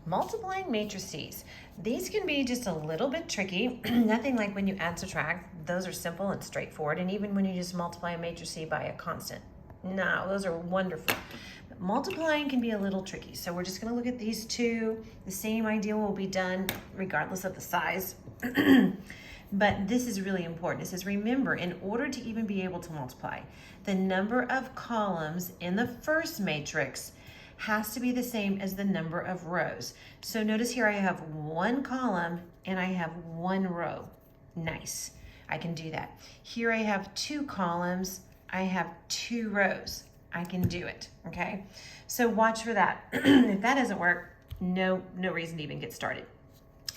Multiplying matrices. These can be just a little bit tricky. Nothing like when you add, subtract. Those are simple and straightforward. And even when you just multiply a matrix by a constant. No, those are wonderful. But multiplying can be a little tricky. So we're just gonna look at these two. The same idea will be done regardless of the size. But this is really important. It says, remember, in order to even be able to multiply, the number of columns in the first matrix has to be the same as the number of rows. So notice here I have one column and I have one row. Nice, I can do that. Here I have two columns, I have two rows. I can do it, okay? So watch for that. If that doesn't work, no reason to even get started.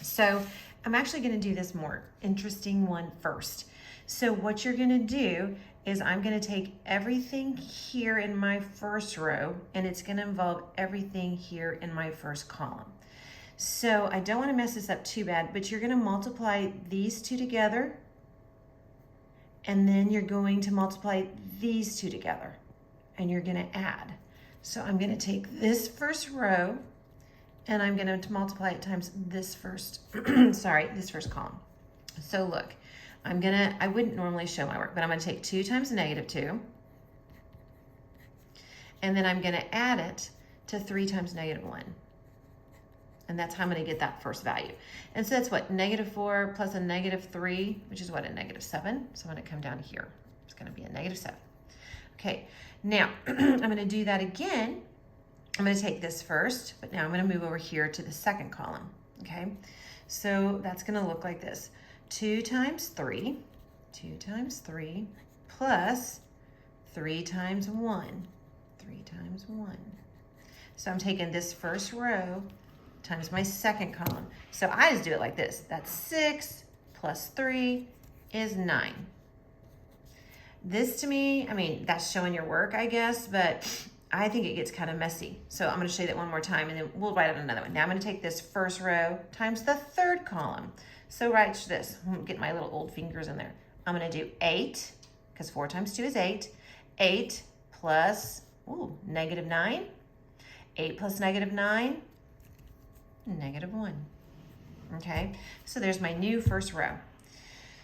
So I'm actually gonna do this more interesting one first. So what you're gonna do is I'm gonna take everything here in my first row and it's gonna involve everything here in my first column. So I don't wanna mess this up too bad, but you're gonna multiply these two together and then you're going to multiply these two together and you're gonna add. So I'm gonna take this first row and I'm gonna multiply it times this first, this first column. So look, I wouldn't normally show my work, but I'm gonna take 2 times -2, and then I'm gonna add it to 3 times -1. And that's how I'm gonna get that first value. And so that's what, -4 plus a -3, which is what, a -7. So I'm gonna come down here. It's gonna be a -7. Okay, now I'm gonna do that again. I'm gonna take this first, but now I'm gonna move over here to the second column, okay? So that's gonna look like this. 2 times 3 plus 3 times 1, 3 times 1. So I'm taking this first row times my second column. So I just do it like this. That's 6 plus 3 is 9. This to me, I mean, that's showing your work, I guess, but I think it gets kind of messy. So I'm gonna show you that one more time and then we'll write out another one. Now I'm gonna take this first row times the third column. So write this, I'm gonna get my little old fingers in there. I'm gonna do 8, because 4 times 2 is 8. 8 plus, -9. 8 plus -9, -1. Okay, so there's my new first row.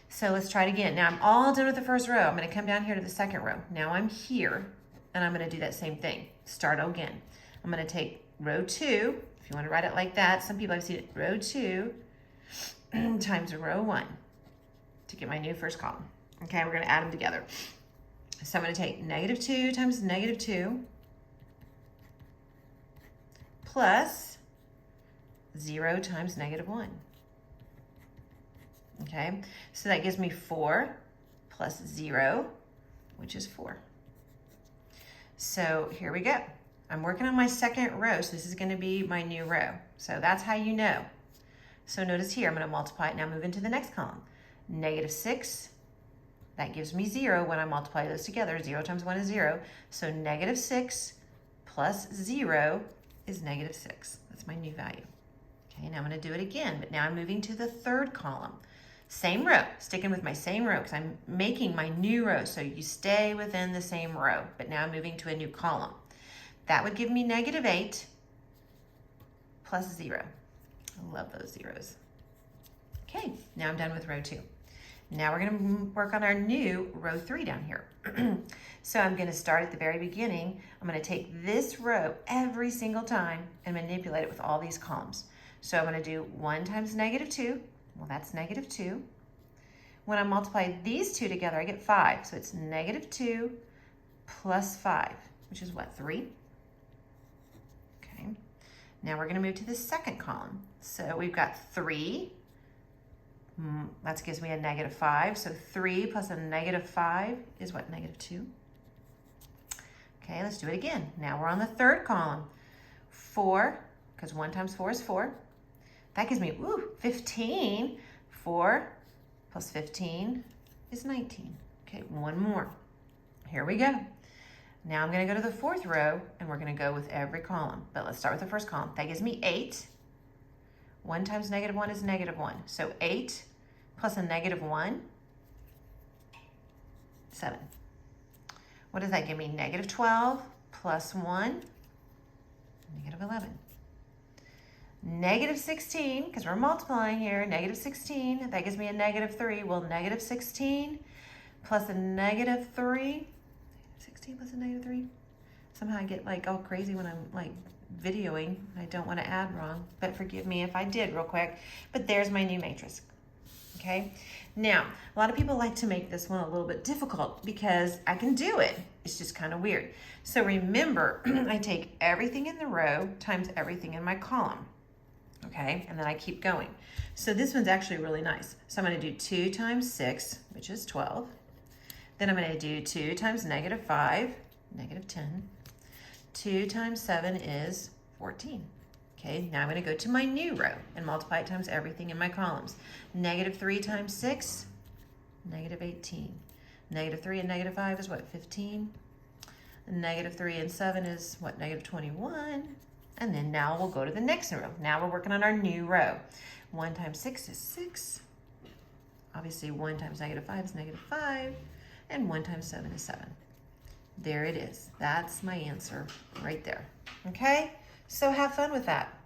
So let's try it again. Now I'm all done with the first row. I'm gonna come down here to the second row. Now I'm here, and I'm gonna do that same thing. Start again. I'm gonna take row 2, if you wanna write it like that. Some people have seen it, row 2 times row 1 to get my new first column. Okay, we're gonna add them together. So I'm gonna take -2 times -2 plus 0 times -1. Okay, so that gives me 4 plus 0, which is 4. So here we go. I'm working on my second row, so this is gonna be my new row. So that's how you know. So notice here, I'm gonna multiply it, now move into the next column. -6, that gives me 0 when I multiply those together. 0 times 1 is 0. So -6 plus 0 is -6. That's my new value. Okay, now I'm gonna do it again, but now I'm moving to the third column. Same row, sticking with my same row because I'm making my new row. So you stay within the same row, but now I'm moving to a new column. That would give me -8 plus 0. I love those zeros. Okay, now I'm done with row 2. Now we're gonna work on our new row 3 down here. So I'm gonna start at the very beginning. I'm gonna take this row every single time and manipulate it with all these columns. So I'm gonna do 1 times -2. Well, that's -2. When I multiply these two together, I get 5. So it's -2 plus 5, which is what, 3? Okay. Now we're gonna move to the second column. So we've got 3. That gives me a -5. So 3 plus a -5 is what, -2? Okay, let's do it again. Now we're on the third column. 4, because 1 times 4 is 4. That gives me, 15. 4 plus 15 is 19. Okay, one more. Here we go. Now I'm gonna go to the fourth row and we're gonna go with every column. But let's start with the first column. That gives me 8. 1 times -1 is -1. So 8 plus a -1, 7. What does that give me? -12 plus 1, -11. negative 16, because we're multiplying here, negative 16, that gives me a negative 3. Well, negative 16 plus a negative 3, 16 plus a negative 3. Somehow I get like all crazy when I'm like videoing. I don't want to add wrong, but forgive me if I did real quick. But there's my new matrix. Okay, now a lot of people like to make this one a little bit difficult because I can do it. It's just kind of weird. So remember, I take everything in the row times everything in my column. Okay, and then I keep going. So this one's actually really nice. So I'm going to do 2 times 6, which is 12. Then I'm going to do 2 times negative 5, negative 10. 2 times 7 is 14. Okay, now I'm going to go to my new row and multiply it times everything in my columns. Negative 3 times 6, negative 18. Negative 3 and negative 5 is what, 15? Negative 3 and 7 is what, negative 21? And then now we'll go to the next row. Now we're working on our new row. 1 times 6 is 6. Obviously 1 times negative 5 is negative 5. And 1 times 7 is 7. There it is. That's my answer right there. Okay? So have fun with that.